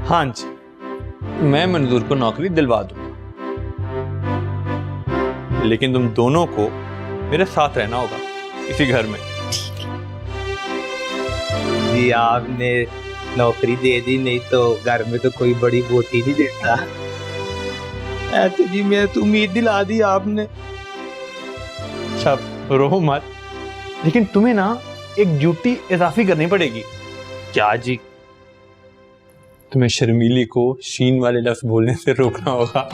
हाँ जी, मैं मंजूर को नौकरी दिलवा दूंगा, लेकिन तुम दोनों को मेरे साथ रहना होगा इसी घर में। जी आपने नौकरी दे दी, नहीं तो घर में तो कोई बड़ी बोटी नहीं देता। ऐसे जी मैं तो उम्मीद दिला दी आपने। अच्छा रो मत, लेकिन तुम्हें ना एक ड्यूटी इजाफी करनी पड़ेगी। क्या जी? तुम्हें शर्मीली को शीन वाले लफ्ज बोलने से रोकना होगा।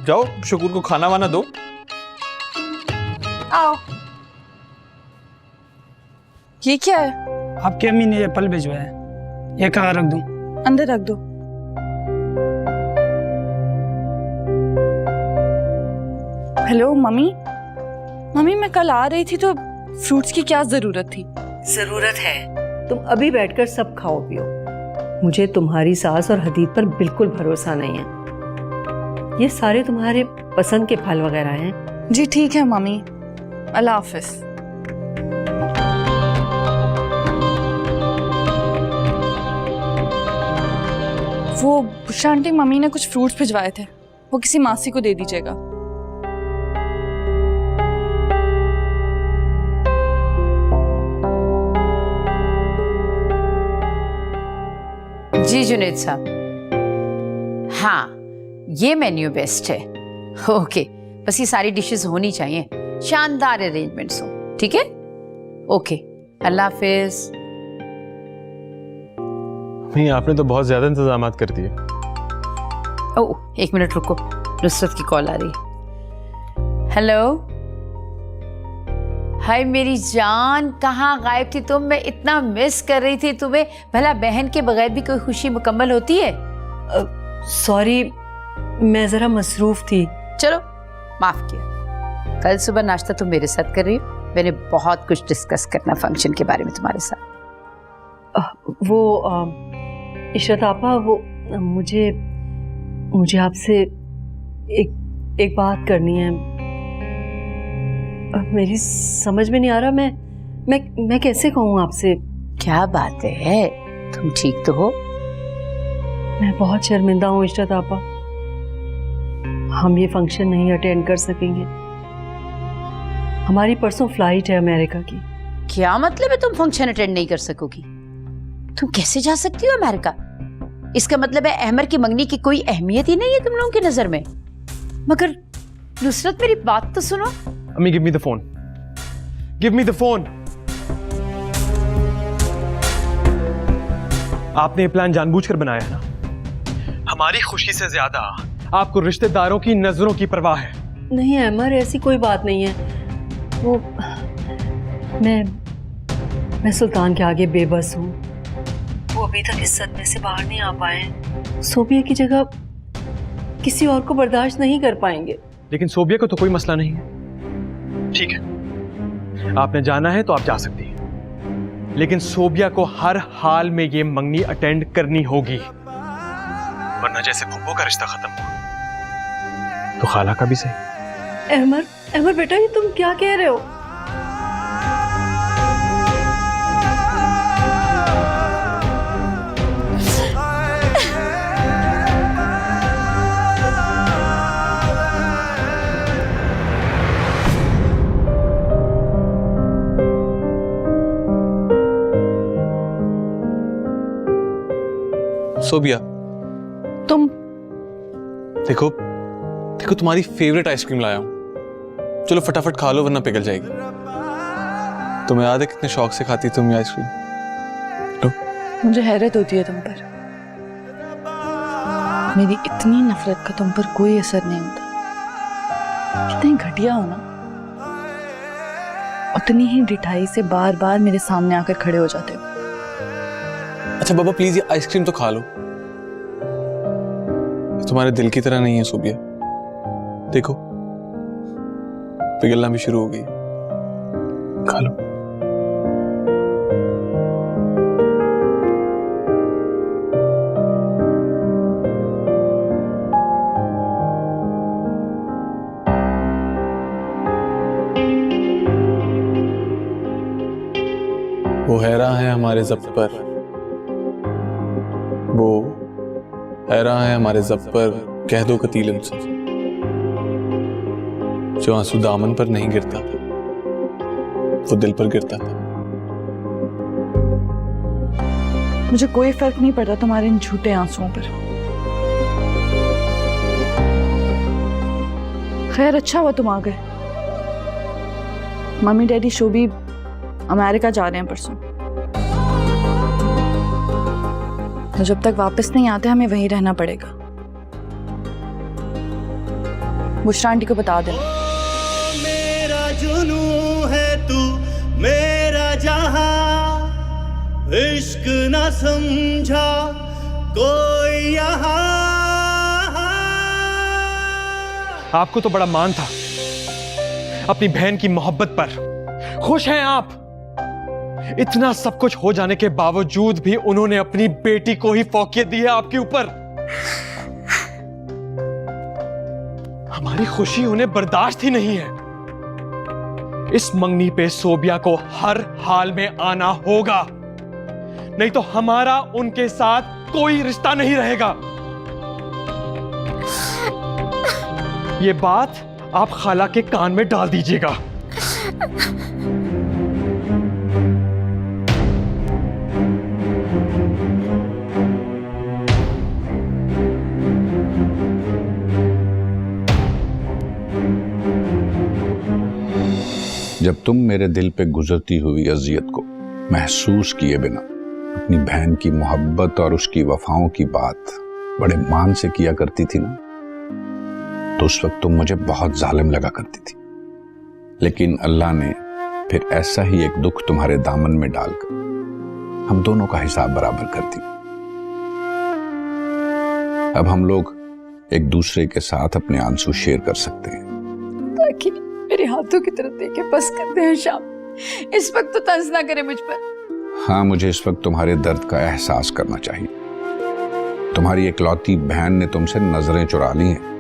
जाओ शकूर को खाना वाना दो। आओ। ये क्या है? आपकी अम्मी ने एप्पल भिजवाया है, ये कहाँ रख दूं? अंदर रख दो। Hello mummy. मम्मी मैं कल आ रही थी तो फ्रूट्स की क्या जरूरत थी? जरूरत है, तुम अभी बैठकर सब खाओ पियो। मुझे तुम्हारी सास और हदीद पर बिल्कुल भरोसा नहीं है। ये सारे तुम्हारे पसंद के फल वगैरह हैं। जी ठीक है मम्मी, अल्लाह हाफिज। वो शांति मम्मी ने कुछ फ्रूट्स भिजवाए थे, वो किसी मासी को दे दीजिएगा। जी जुनैद साहब, हाँ ये मेन्यू बेस्ट है। ओके, बस ये सारी डिशेस होनी चाहिए, शानदार अरेंजमेंट्स हो। ठीक है, ओके, अल्लाह हाफिज। नहीं, आपने तो बहुत ज्यादा इंतजाम कर दिए। ओह एक मिनट रुको, नुसरत की कॉल आ रही है। हेलो, हाय मेरी जान, कहाँ गायब थी तुम? मैं इतना मिस कर रही थी तुम्हें। भला बहन के बगैर भी कोई खुशी मुकम्मल होती है? सॉरी, मैं जरा मसरूफ थी। चलो माफ किया। कल सुबह नाश्ता तुम मेरे साथ कर रही हो, मैंने बहुत कुछ डिस्कस करना फंक्शन के बारे में तुम्हारे साथ। वो इशरत आपा, वो मुझे आपसे एक बात करनी है। मेरी समझ में नहीं आ रहा, मैं कैसे कहूँ आपसे। क्या बात है, तुम ठीक तो हो? मैं बहुत शर्मिंदा हूँ इशरत आपा, हम ये फंक्शन नहीं अटेंड कर सकेंगे। हमारी परसों फ्लाइट है अमेरिका की। क्या मतलब है तुम फंक्शन अटेंड नहीं कर सकोगी? तुम कैसे जा सकती हो अमेरिका? इसका मतलब है अहमर की मंगनी की कोई अहमियत ही नहीं है तुम लोगों की नजर में। मगर नुसरत मेरी बात तो सुनो। अम्मी give me the phone, give me the phone. आपने ये प्लान जानबूझकर बनाया है ना? हमारी खुशी से ज्यादा आपको रिश्तेदारों की नजरों की परवाह है। नहीं अमर, ऐसी कोई बात नहीं है। वो मैं सुल्तान के आगे बेबस हूँ। वो अभी तक इस सदमे से बाहर नहीं आ पाए। सोबिया की जगह किसी और को बर्दाश्त नहीं कर पाएंगे। लेकिन सोबिया को तो कोई मसला नहीं है। ठीक है, आपने जाना है तो आप जा सकती हैं, लेकिन सोबिया को हर हाल में ये मंगनी अटेंड करनी होगी, वरना जैसे फुप्पो का रिश्ता खत्म हुआ तो खाला का भी सही। अहमर बेटा, ये तुम क्या कह रहे हो? सोबिया, तुम देखो तुम्हारी फेवरेट आइसक्रीम लाया हूं, चलो फटाफट खा लो वरना पिघल जाएगी। तुम्हें याद है कितने शौक से खाती तुम ये आइसक्रीम? मुझे हैरत होती है तुम पर। मेरी इतनी नफरत का तुम पर कोई असर नहीं होता। कितनी घटिया हो ना, उतनी ही ढिठाई से बार बार मेरे सामने आकर खड़े हो जाते हो। अच्छा बाबा प्लीज ये आइसक्रीम तो खा लो, तुम्हारे दिल की तरह नहीं है सोबिया। देखो पिघलना भी शुरू हो गई, खा लो। वो हैरान है हमारे ज़ब्त पर, वो हैरान है हमारे ज़ब्त पर, कह दो कतील उनसे, जो आंसू दामन पर नहीं गिरता वो दिल पर गिरता था। मुझे कोई फर्क नहीं पड़ता तुम्हारे इन झूठे आंसुओं पर। खैर अच्छा हुआ तुम आ गए। मम्मी डैडी शोभी अमेरिका जा रहे हैं परसों, तो जब तक वापस नहीं आते हमें वहीं रहना पड़ेगा। बुशरा आंटी को बता देना। मेरा जुनू है तू मेरा जहां, इश्क न समझा कोई यहाँ। आपको तो बड़ा मान था अपनी बहन की मोहब्बत पर। खुश हैं आप? इतना सब कुछ हो जाने के बावजूद भी उन्होंने अपनी बेटी को ही फौकियत दी है आपके ऊपर। हमारी खुशी उन्हें बर्दाश्त ही नहीं है। इस मंगनी पे सोबिया को हर हाल में आना होगा, नहीं तो हमारा उनके साथ कोई रिश्ता नहीं रहेगा। ये बात आप खाला के कान में डाल दीजिएगा। जब तुम मेरे दिल पे गुजरती हुई अजियत को महसूस किए बिना अपनी बहन की मोहब्बत और उसकी वफाओं की बात बड़े मान से किया करती थी ना, तो उस वक्त तुम मुझे बहुत जालिम लगा करती थी। लेकिन अल्लाह ने फिर ऐसा ही एक दुख तुम्हारे दामन में डालकर हम दोनों का हिसाब बराबर कर दिया। अब हम लोग एक दूसरे के साथ अपने आंसू शेयर कर सकते हैं। ताकि मेरे हाथों की तरफ देखे बस करते हैं शाम, इस वक्त तो तंज ना करे मुझ पर। हाँ, मुझे इस वक्त तुम्हारे दर्द का एहसास करना चाहिए। तुम्हारी इकलौती बहन ने तुमसे नजरें चुरा ली हैं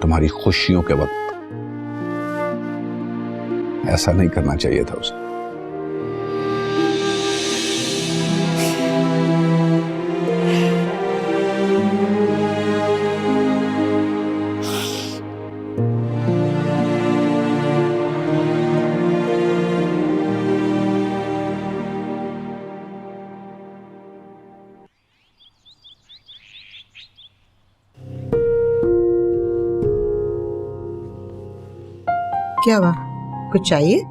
तुम्हारी खुशियों के वक्त। ऐसा नहीं करना चाहिए था उसे। क्या हुआ, कुछ चाहिए?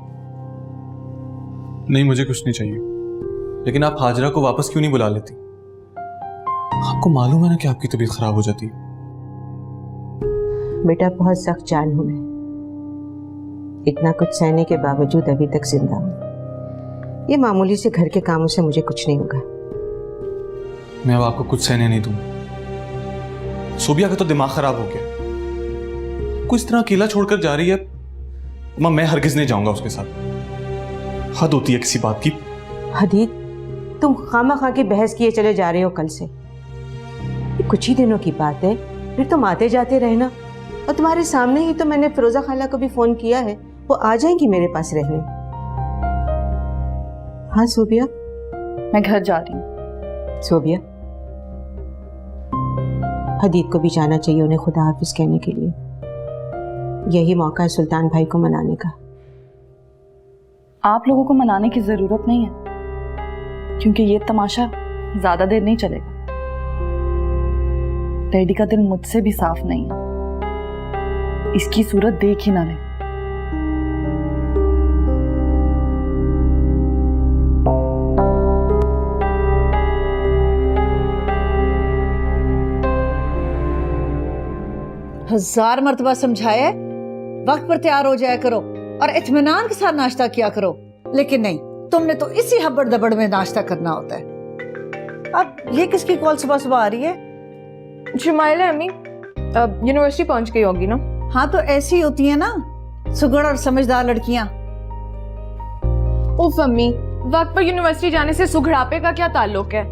नहीं, मुझे कुछ नहीं चाहिए, लेकिन आप हाजरा को वापस क्यों नहीं बुला लेती? आपको मालूम है ना कि आपकी तबीयत खराब हो जाती है। बेटा बहुत सख्त जान हूं मैं, इतना कुछ सहने के बावजूद अभी तक जिंदा हूं। ये मामूली से घर के कामों से मुझे कुछ नहीं होगा। मैं अब आपको कुछ सहने नहीं दूंगा। सोबिया का तो दिमाग खराब हो गया, कुछ तरह अकेला छोड़कर जा रही है। मां, मैं हरगिज नहीं जाऊंगा उसके साथ। हद होती है किसी बात की। हदीद, तुम खामा की बहस किए चले जा रहे हो कल से। ये कुछ ही दिनों की बात है, फिर तुम आते जाते रहना। और तुम्हारे सामने ही तो मैंने फिरोजा खाला को भी फोन किया है, वो आ जाएंगी मेरे पास रहने। हाँ सोबिया, मैं घर जा रही हूँ। सोबिया, हदीद को भी जाना चाहिए उन्हें खुदा हाफिज कहने के लिए। यही मौका है सुल्तान भाई को मनाने का। आप लोगों को मनाने की जरूरत नहीं है, क्योंकि ये तमाशा ज्यादा देर नहीं चलेगा। डैडी का दिल मुझसे भी साफ नहीं है, इसकी सूरत देख ही ना ले। हजार मर्तबा समझाया है, वक्त पर तैयार हो जाया करो और इत्मीनान के साथ नाश्ता किया करो, लेकिन नहीं, तुमने तो इसी हबड़ दबड़ में नाश्ता करना होता है। अब ये किसकी कॉल सुबह सुबह आ रही है? जुमाइला अम्मी अब यूनिवर्सिटी पहुंच गई होगी ना? हाँ, तो ऐसी होती है ना सुगड़ और समझदार लड़कियां। उफ अम्मी, वक्त पर यूनिवर्सिटी जाने से सुघड़ापे का क्या ताल्लुक है?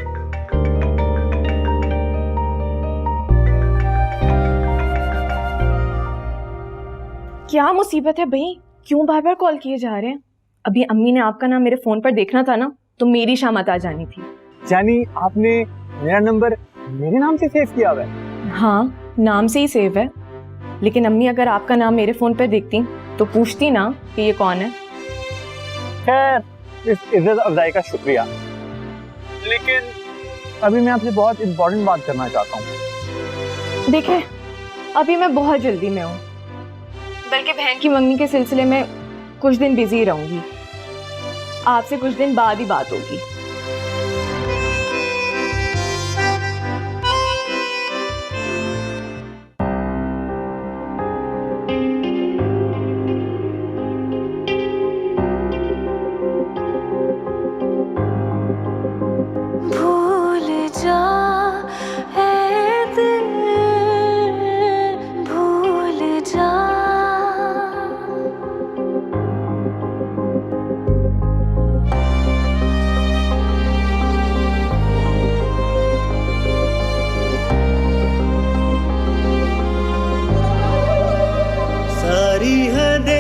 क्या मुसीबत है भाई, क्यों बार बार कॉल किए जा रहे हैं? अभी अम्मी ने आपका नाम मेरे फोन पर देखना था ना, तो मेरी शामत आ जानी थी। यानी आपने मेरा नंबर मेरे नाम से सेव किया हुआ है? हाँ, नाम से ही सेव है, लेकिन अम्मी अगर आपका नाम मेरे फोन पे देखती तो पूछती ना कि ये कौन है। खैर, इस इज्जत अफजाई का शुक्रिया, लेकिन अभी मैं आपसे बहुत इम्पोर्टेंट बात करना चाहता हूँ। देखिए, अभी मैं बहुत जल्दी में हूँ, बल्कि बहन की मंगनी के सिलसिले में कुछ दिन बिजी रहूंगी। आपसे कुछ दिन बाद ही बात होगी। सारी हदें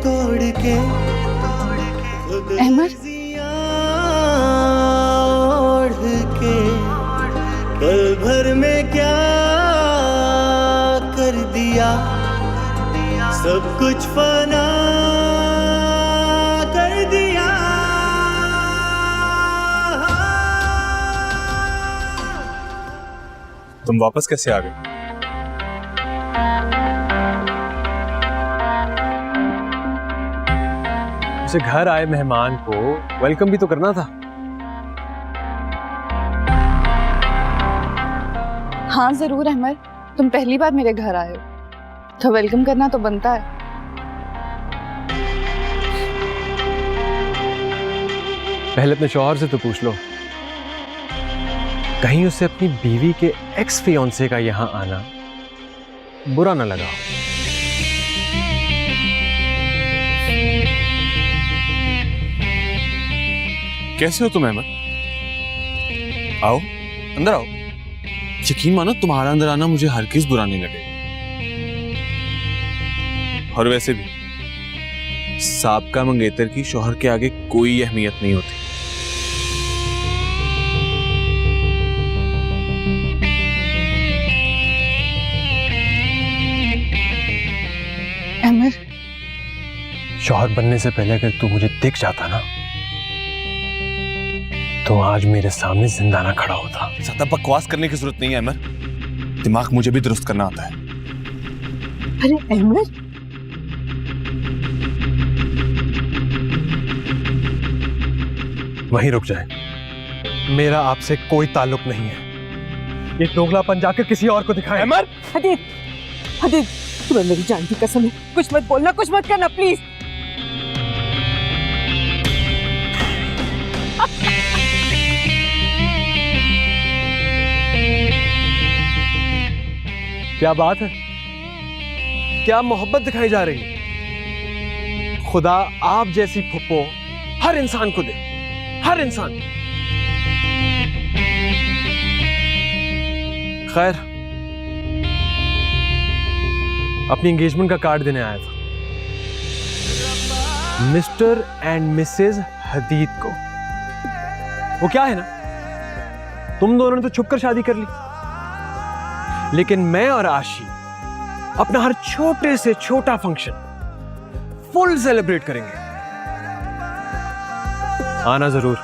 तोड़ के खुद अहमद? जियां ओढ़ के पल भर में क्या कर दिया, सब कुछ फना कर दिया। तुम वापस कैसे आ गए? उसे घर आए मेहमान को वेलकम भी तो करना था। हाँ जरूर अहमद, तुम पहली बार मेरे घर आए हो तो वेलकम करना तो बनता है। पहले अपने शौहर से तो पूछ लो, कहीं उसे अपनी बीवी के एक्स फियांसे का यहां आना बुरा ना लगा। कैसे हो तुम अहमद? आओ, अंदर आओ। यकीन मानो तुम्हारा अंदर आना मुझे हरगिज बुरा नहीं लगेगा। और वैसे भी साबका मंगेतर की शौहर के आगे कोई अहमियत नहीं होती। अहमद, शौहर बनने से पहले अगर तू मुझे दिख जाता ना तो आज मेरे सामने जिंदा ना खड़ा होता। ज्यादा बकवास करने की जरूरत नहीं है अमर, दिमाग मुझे भी दुरुस्त करना आता है। अरे अहमद, वहीं रुक जाए, मेरा आपसे कोई ताल्लुक नहीं है। ये दोगलापन जाकर किसी और को दिखाए। अमर, हदीद, हदीद, तुम्हें मेरी जान की कसम है, कुछ मत बोलना, कुछ मत करना प्लीज। क्या बात है, क्या मोहब्बत दिखाई जा रही है? खुदा आप जैसी फुप्पो हर इंसान को दे, हर इंसान। खैर, अपनी एंगेजमेंट का कार्ड देने आया था मिस्टर एंड मिसेस हदीद को। वो क्या है ना, तुम दोनों ने तो छुपकर शादी कर ली, लेकिन मैं और आशी अपना हर छोटे से छोटा फंक्शन फुल सेलिब्रेट करेंगे। आना जरूर।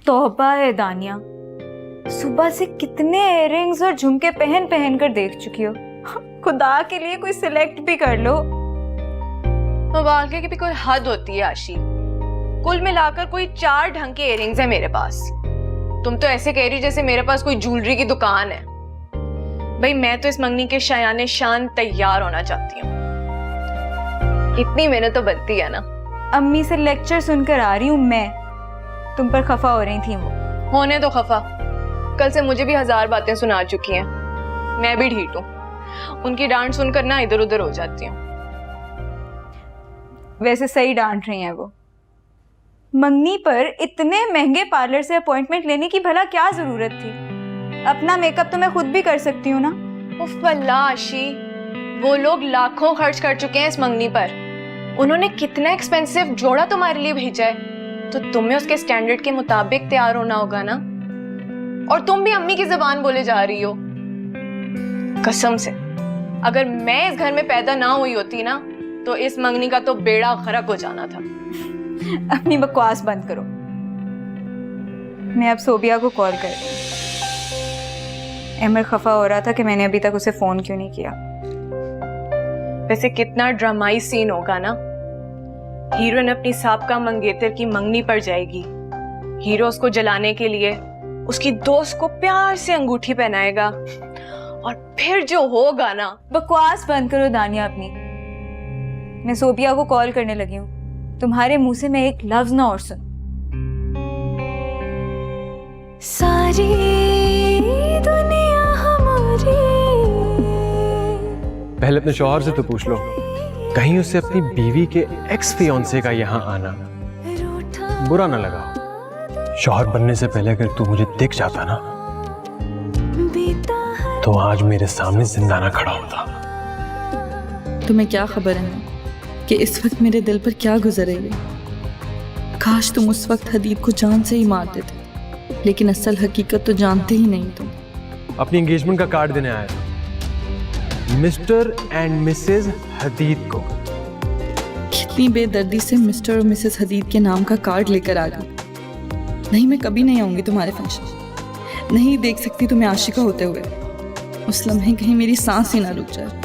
तौबा है दानिया, सुबह से कितने इयररिंग्स और झुमके पहन पहन कर देख चुकी हो। खुदा के लिए कोई सिलेक्ट भी कर लो। मुबालके की भी कोई हद होती है आशी। कुल मिलाकर कोई 4 ढंग के इयररिंग्स है मेरे पास। तुम तो ऐसे कह रही जैसे मेरे पास कोई ज्वेलरी की दुकान है। भाई मैं तो इस मंगनी के शायाने शान तैयार होना चाहती हूँ। इतनी मेहनत तो बनती है ना। अम्मी से लेक्चर सुनकर आ रही हूँ मैं, तुम पर खफा हो रही थी वो। होने तो खफा, कल से मुझे भी 1000 बातें सुना चुकी हैं। मैं भी ढीठ हूँ, उनकी डांट सुनकर ना इधर उधर हो जाती हूँ। वैसे सही डांट रही हैं वो। मंगनी पर इतने महंगे पार्लर से अपॉइंटमेंट लेने की भला क्या जरूरत थी? अपना मेकअप तो मैं खुद भी कर सकती हूँ ना। उफ अल्लाह आशी, वो लोग लाखों खर्च कर चुके हैं इस मंगनी पर। उन्होंने कितना एक्सपेंसिव जोड़ा तुम्हारे लिए भेजा है, तो तुम्हें उसके स्टैंडर्ड के मुताबिक तैयार होना होगा ना। और तुम भी अम्मी की जुबान बोले जा रही हो। कसम से अगर मैं इस घर में पैदा ना हुई होती ना, तो इस मंगनी का तो बेड़ा गर्क हो जाना था। अपनी बकवास बंद करो। मैं अब सोबिया को कॉल कर रही हूँ। अहमर खफा हो रहा था कि मैंने अभी तक उसे फोन क्यों नहीं किया। वैसे कितना ड्रामाई सीन होगा ना। हीरोइन अपनी साबका मंगेतर की मंगनी पर जाएगी, हीरो उसको जलाने के लिए उसकी दोस्त को प्यार से अंगूठी पहनाएगा, और फिर जो होगा ना। बकवास बंद करो दानिया अपनी। मैं सोबिया को कॉल करने लगी हूँ। तुम्हारे मुंह से मैं एक लफ्ज ना और सुन। सारी दुनिया हमारी। पहले अपने शौहर से तो पूछ लो, कहीं उसे अपनी बीवी के एक्स फियांसे का यहाँ आना बुरा ना लगा। शौहर बनने से पहले अगर तू मुझे दिख जाता ना, तो आज मेरे सामने जिंदा ना खड़ा होता। तुम्हें क्या खबर है कि इस वक्त मेरे दिल पर क्या गुजर रही है? काश तुम उस वक्त हदीब को जान से ही मार देते, लेकिन असल हकीकत तो जानते ही नहीं तुम। अपनी एंगेजमेंट का कार्ड देने आया था मिस्टर एंड मिसेस हदीद को। कितनी बेदर्दी से मिस्टर और मिसेस हदीद के नाम का कार्ड लेकर आ गई। नहीं, मैं कभी नहीं आऊंगी तुम्हारे फंक्शन। नहीं देख सकती तुम्हें आशिका होते हुए। उस लम्हे कहीं मेरी सांस ही ना रुक जाए।